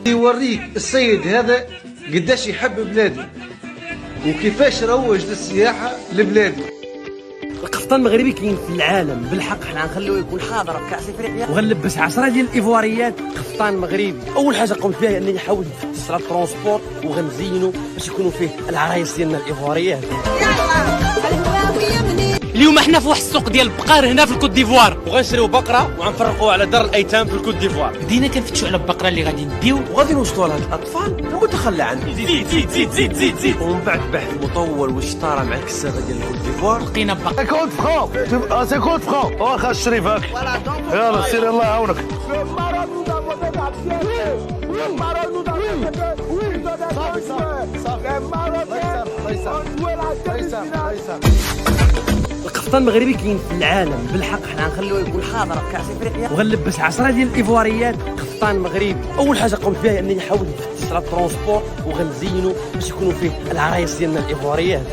يوريك السيد هذا قداش يحب بلاده وكيفاش روج للسياحة لبلاده. القفطان المغربي كاين في العالم بالحق، حنا غنخليوه يكون حاضر في كاس افريقيا وغنلبس 10 ديال الايفواريات قفطان مغربي. اول حاجه قمت بها هي انني نحاول نفتش على الترونسبور وغنزينو باش يكونوا فيه العرايس ديالنا الايفواريات. اليوم حنا في واحد السوق ديال البقر هنا في الكوت ديفوار، وغنشريو بقره وغنفرقوها على دار الايتام في الكوت ديفوار. بدينا كنفتشوا على البقره اللي غادي نديو وغادي نوصلوا لهاد الاطفال المتخلى عنهم. زيد زيد زيد زيد زيد زيد ومن بعد بحث مطول وشطاره مع الكسابه ديال الكوت ديفوار لقينا بقره 50 فرون 50 فرون واخا الشريف هاك. يلا سير الله يعاونك. القفطان المغربي كاين في العالم بالحق، حنا غنخليوه يكون حاضر في كاس افريقيا وغنلبس 10 ديال الايفواريات قفطان مغربي. اول حاجه قمت بها هي انني نحاول نفتش على الترونسبور وغنزينو باش يكونوا فيه العرايس ديالنا الايفواريات.